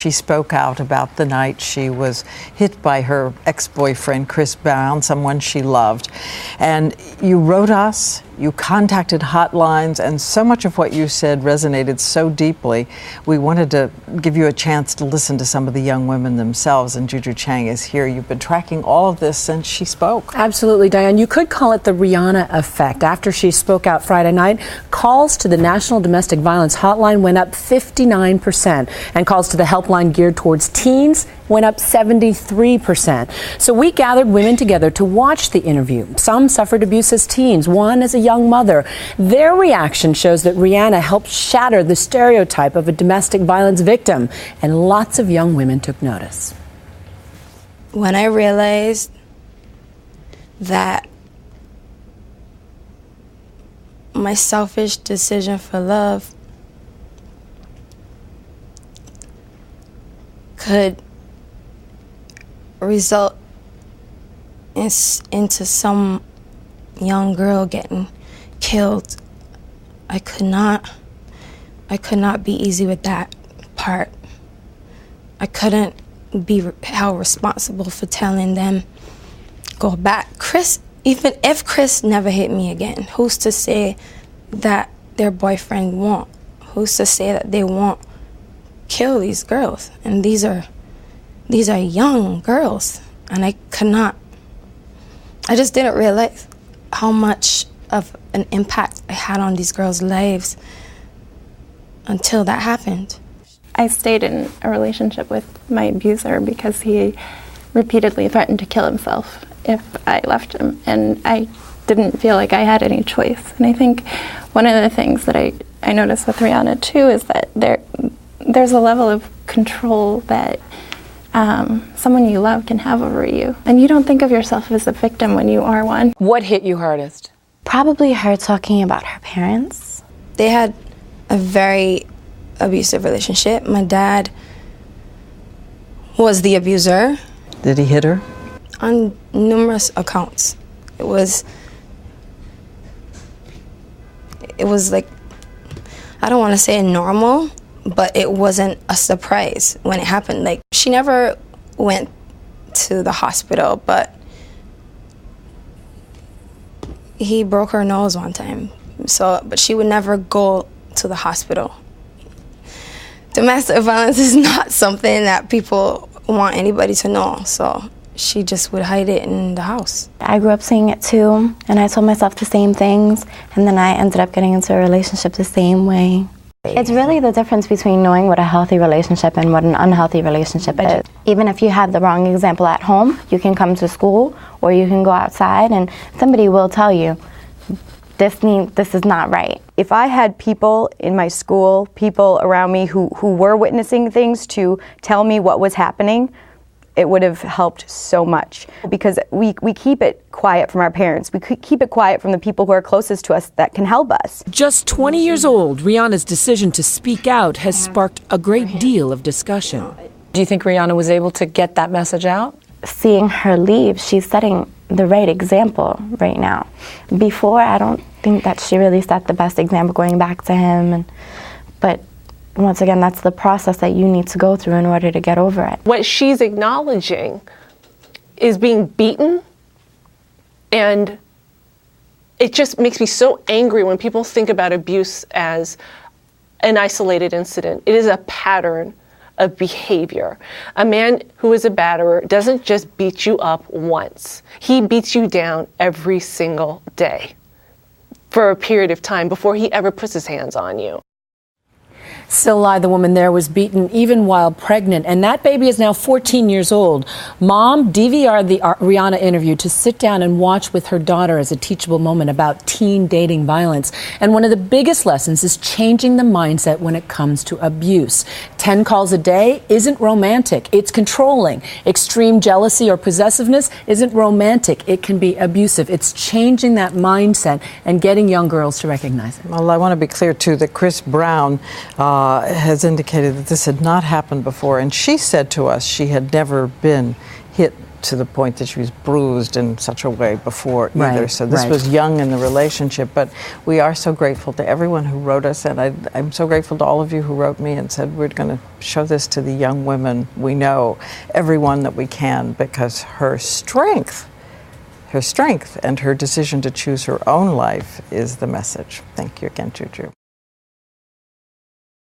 She spoke out about the night she was hit by her ex-boyfriend, Chris Brown, someone she loved. And you wrote us, you contacted hotlines, and so much of what you said resonated so deeply. We wanted to give you a chance to listen to some of the young women themselves, and Juju Chang is here. You've been tracking all of this since she spoke. Absolutely, Diane. You could call it the Rihanna effect. After she spoke out Friday night, calls to the National Domestic Violence Hotline went up 59%, and calls to the helpline geared towards teens went up 73%. So we gathered women together to watch the interview. Some suffered abuse as teens, one as a young mother. Their reaction shows that Rihanna helped shatter the stereotype of a domestic violence victim, and lots of young women took notice. When I realized that my selfish decision for love could result into some young girl getting killed, I could not be easy with that part. I couldn't be held responsible for telling them, go back. Chris, even if Chris never hit me again, who's to say that their boyfriend won't? Who's to say that they won't kill these girls? And these are young girls, and I just didn't realize how much of an impact I had on these girls' lives until that happened. I stayed in a relationship with my abuser because he repeatedly threatened to kill himself if I left him, and I didn't feel like I had any choice. And I think one of the things that I noticed with Rihanna too is that there's a level of control that someone you love can have over you. And you don't think of yourself as a victim when you are one. What hit you hardest? Probably her talking about her parents. They had a very abusive relationship. My dad was the abuser. Did he hit her? On numerous accounts. It was like, I don't want to say normal, but it wasn't a surprise when it happened. Like, she never went to the hospital, but he broke her nose one time. But she would never go to the hospital. Domestic violence is not something that people want anybody to know, so she just would hide it in the house. I grew up seeing it too, and I told myself the same things, and then I ended up getting into a relationship the same way. It's really the difference between knowing what a healthy relationship and what an unhealthy relationship is. Even if you have the wrong example at home, you can come to school or you can go outside and somebody will tell you, this is not right. If I had people in my school, people around me who were witnessing things to tell me what was happening, it would have helped so much, because we keep it quiet from our parents. We keep it quiet from the people who are closest to us that can help us. Just 20 years old, Rihanna's decision to speak out has sparked a great deal of discussion. Do you think Rihanna was able to get that message out? Seeing her leave, she's setting the right example right now. Before, I don't think that she really set the best example going back to him, but once again, that's the process that you need to go through in order to get over it. What she's acknowledging is being beaten, and it just makes me so angry when people think about abuse as an isolated incident. It is a pattern of behavior. A man who is a batterer doesn't just beat you up once. He beats you down every single day for a period of time before he ever puts his hands on you. Sil Lai, the woman there, was beaten even while pregnant, and that baby is now 14 years old. Mom DVR'd the Rihanna interview to sit down and watch with her daughter as a teachable moment about teen dating violence. And one of the biggest lessons is changing the mindset when it comes to abuse. 10 calls a day isn't romantic, it's controlling. Extreme jealousy or possessiveness isn't romantic, it can be abusive. It's changing that mindset and getting young girls to recognize it. Well, I want to be clear, too, that Chris Brown has indicated that this had not happened before, and she said to us she had never been hit to the point that she was bruised in such a way before either. Right, So this right. was young in the relationship, but we are so grateful to everyone who wrote us, and I'm so grateful to all of you who wrote me and said we're going to show this to the young women we know, everyone that we can, because her strength and her decision to choose her own life is the message. Thank you again, Juju.